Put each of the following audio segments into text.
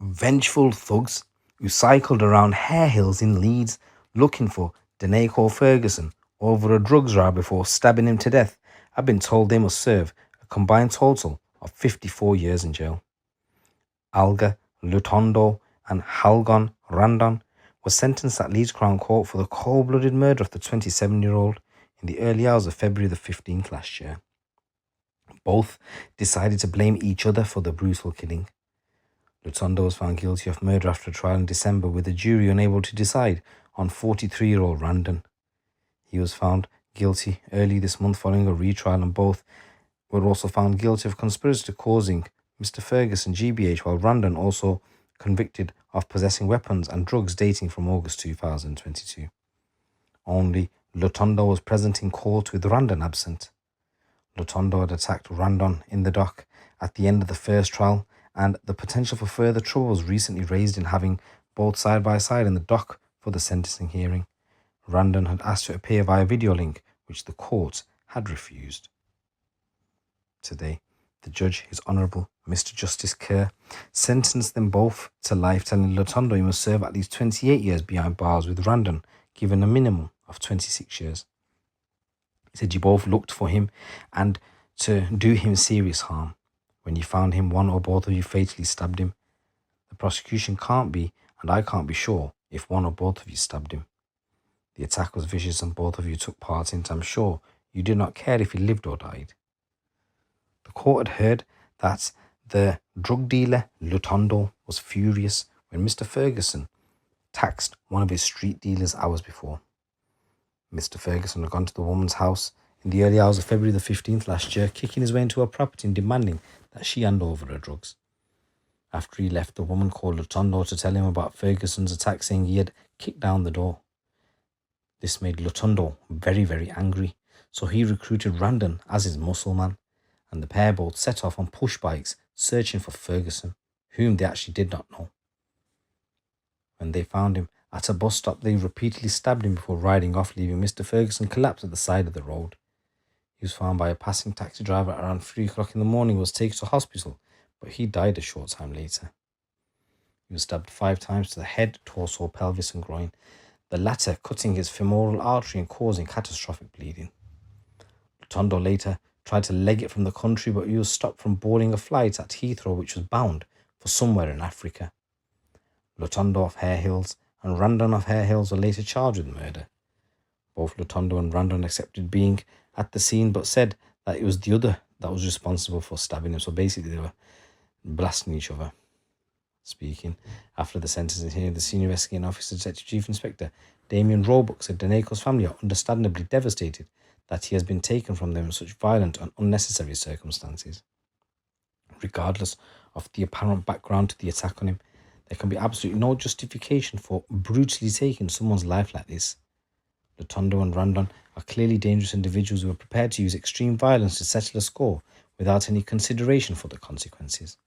Vengeful thugs who cycled around Hare Hills in Leeds looking for Daneko Ferguson over a drugs row before stabbing him to death have been told they must serve a combined total of 54 years in jail. Alga Lutondo and Halgon Randon were sentenced at Leeds Crown Court for the cold-blooded murder of the 27-year-old in the early hours of February the 15th last year. Both decided to blame each other for the brutal killing. Lutondo was found guilty of murder after a trial in December, with the jury unable to decide on 43-year-old Randon. He was found guilty early this month following a retrial, and both were also found guilty of conspiracy to causing Mr. Ferguson GBH, while Randon also convicted of possessing weapons and drugs dating from August 2022. Only Lutondo was present in court, with Randon absent. Lutondo had attacked Randon in the dock at the end of the first trial, and the potential for further trouble was recently raised in having both side by side in the dock for the sentencing hearing. Randon had asked to appear via video link, which the court had refused. Today, the judge, His Honourable Mr. Justice Kerr, sentenced them both to life, telling Lutondo he must serve at least 28 years behind bars, with Randon given a minimum of 26 years. He said, "You both looked for him and to do him serious harm. When you found him, one or both of you fatally stabbed him. The prosecution can't be, and I can't be sure, if one or both of you stabbed him. The attack was vicious and both of you took part in it. I'm sure you did not care if he lived or died." The court had heard that the drug dealer Lutondo was furious when Mr. Ferguson taxed one of his street dealers hours before. Mr. Ferguson had gone to the woman's house in the early hours of February the 15th last year, kicking his way into her property and demanding that she hand over her drugs. After he left, the woman called Lutondo to tell him about Ferguson's attack, saying he had kicked down the door. This made Lutondo very, very angry, so he recruited Randon as his muscle man, and the pair both set off on push bikes searching for Ferguson, whom they actually did not know. When they found him at a bus stop, they repeatedly stabbed him before riding off, leaving Mr. Ferguson collapsed at the side of the road. He was found by a passing taxi driver at around 3 o'clock in the morning, was taken to hospital, but he died a short time later. He was stabbed 5 times to the head, torso, pelvis and groin, the latter cutting his femoral artery and causing catastrophic bleeding. Lutondo later tried to leg it from the country, but he was stopped from boarding a flight at Heathrow, which was bound for somewhere in Africa. Lutondo of Hare Hills and Randon of Hare Hills were later charged with murder. Both Lutondo and Randon accepted being at the scene, but said that it was the other that was responsible for stabbing him. So basically they were blasting each other. Speaking after the sentencing hearing, the senior investigating officer, Detective Chief Inspector Damien Roebuck, said Daneko's family are understandably devastated that he has been taken from them in such violent and unnecessary circumstances. Regardless of the apparent background to the attack on him, there can be absolutely no justification for brutally taking someone's life like this. Lutondo and Randon are clearly dangerous individuals who are prepared to use extreme violence to settle a score without any consideration for the consequences.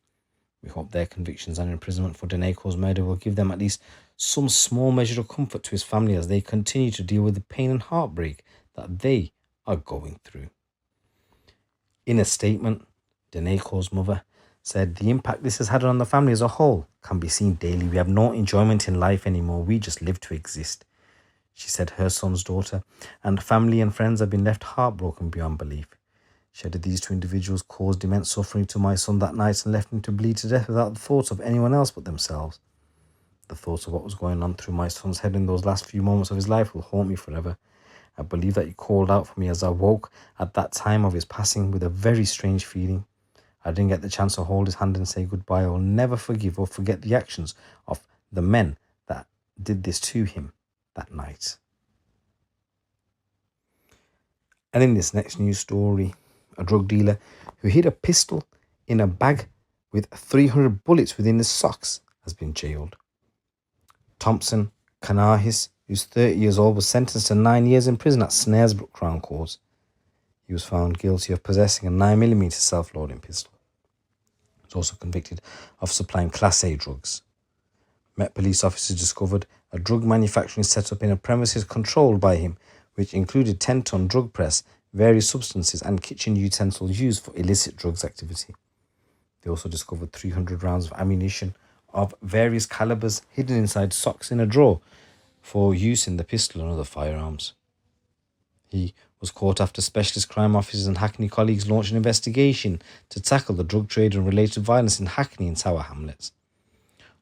We hope their convictions and imprisonment for Daneko's murder will give them at least some small measure of comfort to his family as they continue to deal with the pain and heartbreak that they are going through. In a statement, Daneko's mother said, "The impact this has had on the family as a whole can be seen daily. We have no enjoyment in life anymore. We just live to exist." She said her son's daughter and family and friends have been left heartbroken beyond belief. She added, "These two individuals caused immense suffering to my son that night and left him to bleed to death without the thoughts of anyone else but themselves. The thoughts of what was going on through my son's head in those last few moments of his life will haunt me forever. I believe that he called out for me as I woke at that time of his passing with a very strange feeling. I didn't get the chance to hold his hand and say goodbye. I will never forgive or forget the actions of the men that did this to him that night." And in this next news story, a drug dealer who hid a pistol in a bag with 300 bullets within his socks has been jailed. Thompson Kanahis, who's 30 years old, was sentenced to 9 years in prison at Snaresbrook Crown Court. He was found guilty of possessing a 9mm self-loading pistol. He was also convicted of supplying Class A drugs. Met police officers discovered a drug manufacturing setup in a premises controlled by him, which included 10-ton drug press, various substances and kitchen utensils used for illicit drugs activity. They also discovered 300 rounds of ammunition of various calibers hidden inside socks in a drawer for use in the pistol and other firearms. He was caught after specialist crime officers and Hackney colleagues launched an investigation to tackle the drug trade and related violence in Hackney and Tower Hamlets.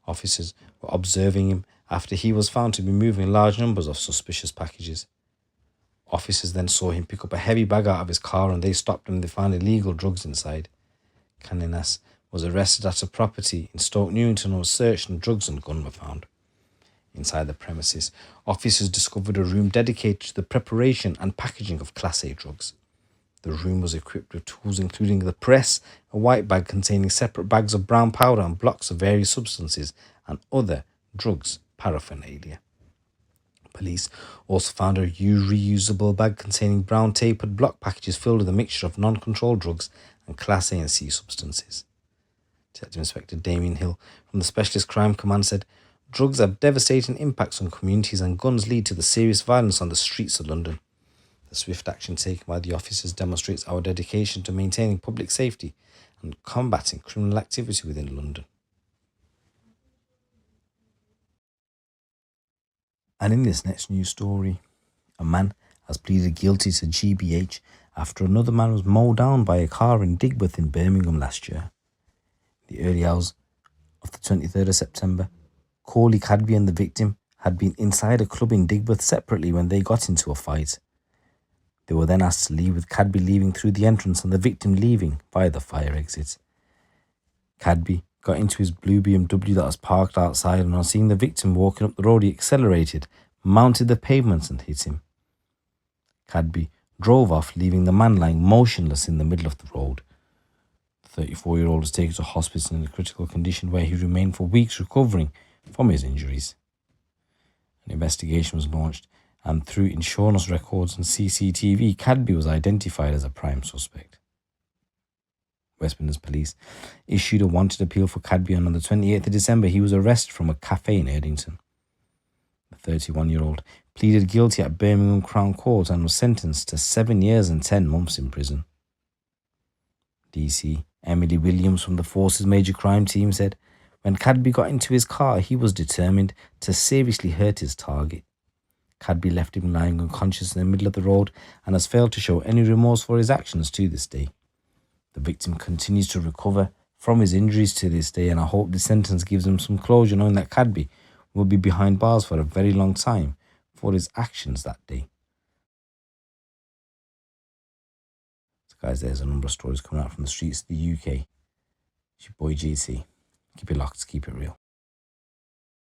Officers were observing him after he was found to be moving large numbers of suspicious packages. Officers then saw him pick up a heavy bag out of his car and they stopped him and they found illegal drugs inside. Caninas was arrested at a property in Stoke Newington and was searched and drugs and gun were found. Inside the premises, officers discovered a room dedicated to the preparation and packaging of Class A drugs. The room was equipped with tools including the press, a white bag containing separate bags of brown powder and blocks of various substances and other drugs paraphernalia. Police also found a reusable bag containing brown tapered block packages filled with a mixture of non-controlled drugs and Class A and C substances. Detective Inspector Damien Hill from the Specialist Crime Command said, "Drugs have devastating impacts on communities and guns lead to the serious violence on the streets of London. The swift action taken by the officers demonstrates our dedication to maintaining public safety and combating criminal activity within London." And in this next news story, a man has pleaded guilty to GBH after another man was mowed down by a car in Digbeth in Birmingham last year. In the early hours of the 23rd of September, Corley Cadby and the victim had been inside a club in Digbeth separately when they got into a fight. They were then asked to leave, with Cadby leaving through the entrance and the victim leaving via the fire exit. Cadby got into his blue BMW that was parked outside, and on seeing the victim walking up the road, he accelerated, mounted the pavement and hit him. Cadby drove off, leaving the man lying motionless in the middle of the road. The 34-year-old was taken to hospital in a critical condition where he remained for weeks recovering from his injuries. An investigation was launched, and through insurance records and CCTV, Cadby was identified as a prime suspect. West Midlands Police issued a wanted appeal for Cadby, and on the 28th of December, he was arrested from a cafe in Erdington. The 31-year-old pleaded guilty at Birmingham Crown Court and was sentenced to 7 years and 10 months in prison. DC Emily Williams from the Force's Major Crime Team said, "When Cadby got into his car, he was determined to seriously hurt his target. Cadby left him lying unconscious in the middle of the road and has failed to show any remorse for his actions to this day. The victim continues to recover from his injuries to this day, and I hope the sentence gives him some closure, knowing that Cadby will be behind bars for a very long time for his actions that day." So guys, there's a number of stories coming out from the streets of the UK. It's your boy GC. Keep it locked, keep it real.